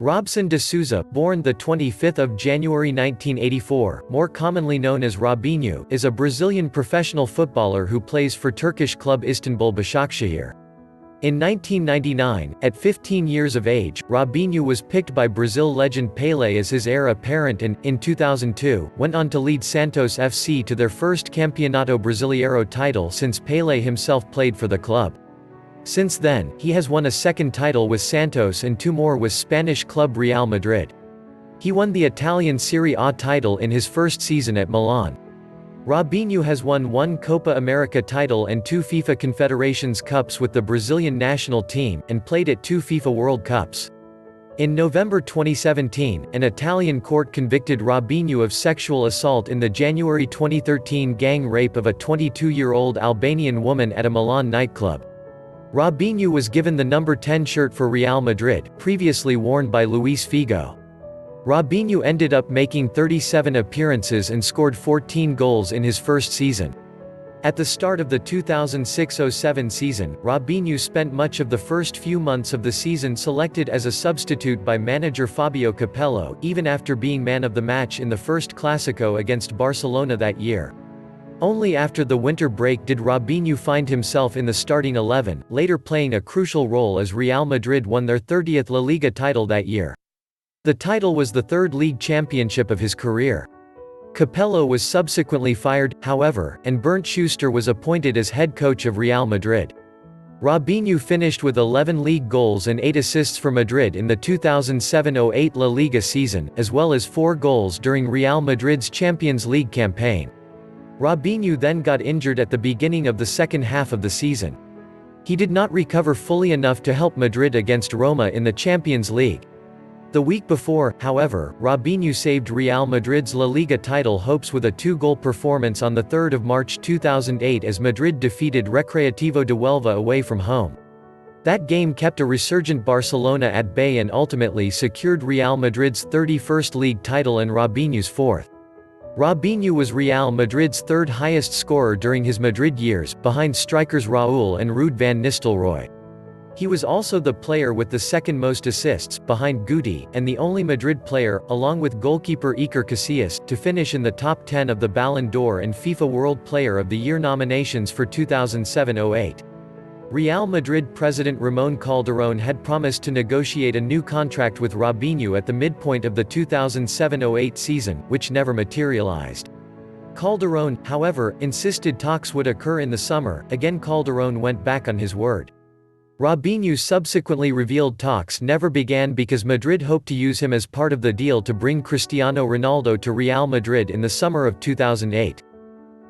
Robson de Souza, born the 25th of January 1984, more commonly known as Robinho, is a Brazilian professional footballer who plays for Turkish club Istanbul Başakşehir. In 1999, at 15 years of age, Robinho was picked by Brazil legend Pelé as his heir apparent and, in 2002, went on to lead Santos FC to their first Campeonato Brasileiro title since Pelé himself played for the club. Since then, he has won a second title with Santos and two more with Spanish club Real Madrid. He won the Italian Serie A title in his first season at Milan. Robinho has won one Copa America title and two FIFA Confederations Cups with the Brazilian national team, and played at two FIFA World Cups. In November 2017, an Italian court convicted Robinho of sexual assault in the January 2013 gang rape of a 22-year-old Albanian woman at a Milan nightclub. Robinho was given the number 10 shirt for Real Madrid, previously worn by Luis Figo. Robinho ended up making 37 appearances and scored 14 goals in his first season. At the start of the 2006-07 season, Robinho spent much of the first few months of the season selected as a substitute by manager Fabio Capello, even after being man of the match in the first Clásico against Barcelona that year. Only after the winter break did Robinho find himself in the starting 11, later playing a crucial role as Real Madrid won their 30th La Liga title that year. The title was the third league championship of his career. Capello was subsequently fired, however, and Bernd Schuster was appointed as head coach of Real Madrid. Robinho finished with 11 league goals and 8 assists for Madrid in the 2007-08 La Liga season, as well as 4 goals during Real Madrid's Champions League campaign. Robinho then got injured at the beginning of the second half of the season. He did not recover fully enough to help Madrid against Roma in the Champions League. The week before, however, Robinho saved Real Madrid's La Liga title hopes with a 2-goal performance on 3 March 2008 as Madrid defeated Recreativo de Huelva away from home. That game kept a resurgent Barcelona at bay and ultimately secured Real Madrid's 31st league title and Robinho's 4th. Robinho was Real Madrid's third highest scorer during his Madrid years, behind strikers Raúl and Ruud van Nistelrooy. He was also the player with the second most assists, behind Guti, and the only Madrid player, along with goalkeeper Iker Casillas, to finish in the top 10 of the Ballon d'Or and FIFA World Player of the Year nominations for 2007-08. Real Madrid president Ramon Calderón had promised to negotiate a new contract with Robinho at the midpoint of the 2007-08 season, which never materialized. Calderón, however, insisted talks would occur in the summer. Again, Calderón went back on his word. Robinho subsequently revealed talks never began because Madrid hoped to use him as part of the deal to bring Cristiano Ronaldo to Real Madrid in the summer of 2008.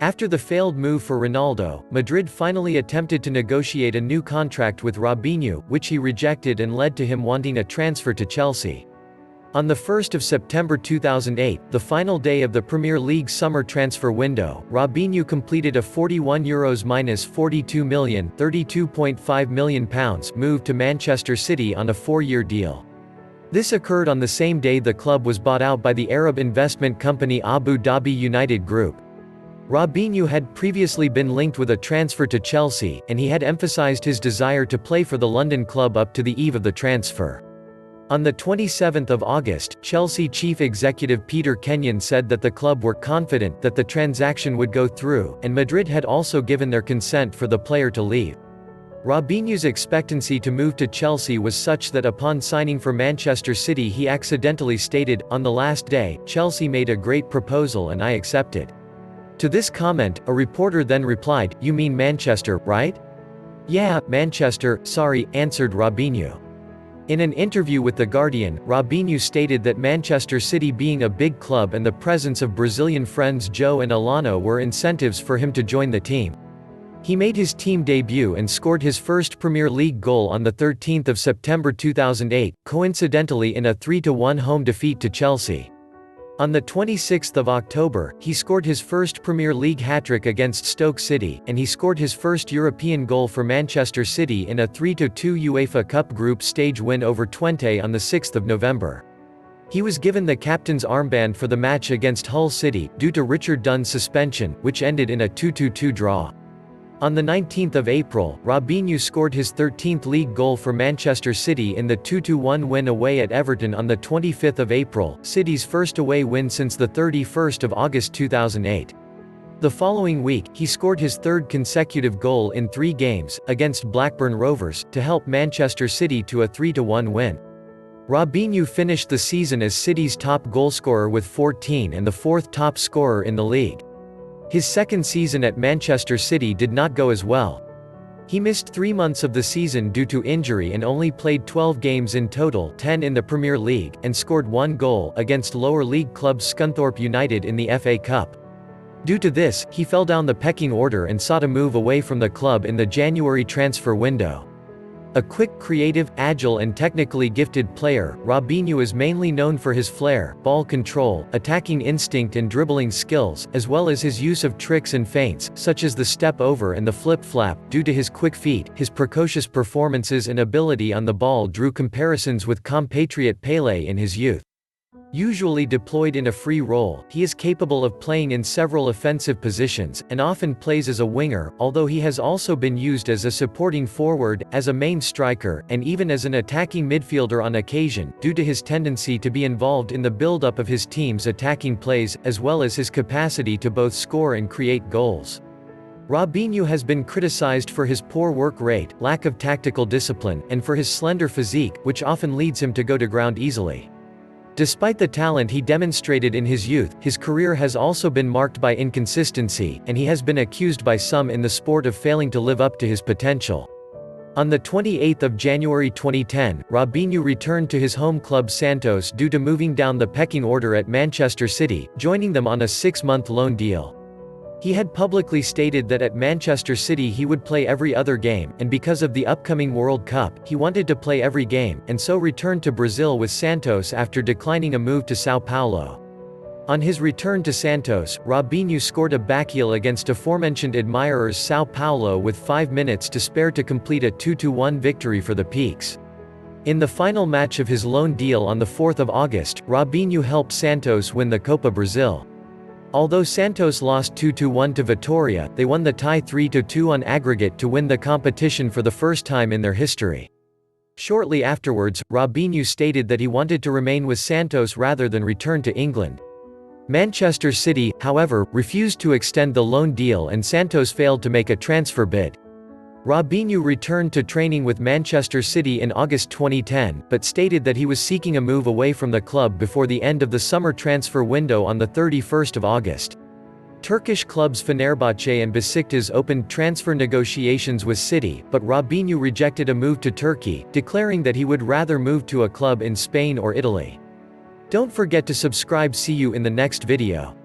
After the failed move for Ronaldo, Madrid finally attempted to negotiate a new contract with Robinho, which he rejected and led to him wanting a transfer to Chelsea. On 1 September 2008, the final day of the Premier League summer transfer window, Robinho completed a €42 million £32.5 million move to Manchester City on a 4-year deal. This occurred on the same day the club was bought out by the Arab investment company Abu Dhabi United Group. Robinho had previously been linked with a transfer to Chelsea, and he had emphasized his desire to play for the London club up to the eve of the transfer. On 27 August, Chelsea chief executive Peter Kenyon said that the club were confident that the transaction would go through, and Madrid had also given their consent for the player to leave. Robinho's expectancy to move to Chelsea was such that upon signing for Manchester City he accidentally stated, "On the last day, Chelsea made a great proposal and I accepted." To this comment, a reporter then replied, "You mean Manchester, right?" "Yeah, Manchester, sorry," answered Robinho. In an interview with The Guardian, Robinho stated that Manchester City being a big club and the presence of Brazilian friends Joe and Alano were incentives for him to join the team. He made his team debut and scored his first Premier League goal on 13 September 2008, coincidentally in a 3-1 home defeat to Chelsea. On 26 October, he scored his first Premier League hat-trick against Stoke City, and he scored his first European goal for Manchester City in a 3-2 UEFA Cup group stage win over Twente on 6 November. He was given the captain's armband for the match against Hull City, due to Richard Dunn's suspension, which ended in a 2-2 draw. On the 19th of April, Robinho scored his 13th league goal for Manchester City in the 2-1 win away at Everton on the 25th of April, City's first away win since the 31st of August 2008. The following week, he scored his third consecutive goal in 3 games, against Blackburn Rovers, to help Manchester City to a 3-1 win. Robinho finished the season as City's top goalscorer with 14 and the 4th top scorer in the league. His second season at Manchester City did not go as well. He missed 3 months of the season due to injury and only played 12 games in total, 10 in the Premier League, and scored 1 goal against lower league club Scunthorpe United in the FA Cup. Due to this, he fell down the pecking order and sought a move away from the club in the January transfer window. A quick, creative, agile and technically gifted player, Robinho is mainly known for his flair, ball control, attacking instinct and dribbling skills, as well as his use of tricks and feints, such as the step-over and the flip-flap. Due to his quick feet, his precocious performances and ability on the ball drew comparisons with compatriot Pelé in his youth. Usually deployed in a free role, he is capable of playing in several offensive positions, and often plays as a winger, although he has also been used as a supporting forward, as a main striker, and even as an attacking midfielder on occasion, due to his tendency to be involved in the build-up of his team's attacking plays, as well as his capacity to both score and create goals. Robinho has been criticized for his poor work rate, lack of tactical discipline, and for his slender physique, which often leads him to go to ground easily. Despite the talent he demonstrated in his youth, his career has also been marked by inconsistency, and he has been accused by some in the sport of failing to live up to his potential. On the 28th of January 2010, Robinho returned to his home club Santos due to moving down the pecking order at Manchester City, joining them on a 6-month loan deal. He had publicly stated that at Manchester City he would play every other game, and because of the upcoming World Cup, he wanted to play every game, and so returned to Brazil with Santos after declining a move to São Paulo. On his return to Santos, Robinho scored a backheel against aforementioned admirers São Paulo with 5 minutes to spare to complete a 2-1 victory for the Peaks. In the final match of his loan deal on the 4th of August, Robinho helped Santos win the Copa Brazil. Although Santos lost 2-1 to Vitória, they won the tie 3-2 on aggregate to win the competition for the first time in their history. Shortly afterwards, Robinho stated that he wanted to remain with Santos rather than return to England. Manchester City, however, refused to extend the loan deal and Santos failed to make a transfer bid. Robinho returned to training with Manchester City in August 2010, but stated that he was seeking a move away from the club before the end of the summer transfer window on the 31st of August. Turkish clubs Fenerbahce and Besiktas opened transfer negotiations with City, but Robinho rejected a move to Turkey, declaring that he would rather move to a club in Spain or Italy. Don't forget to subscribe. See you in the next video.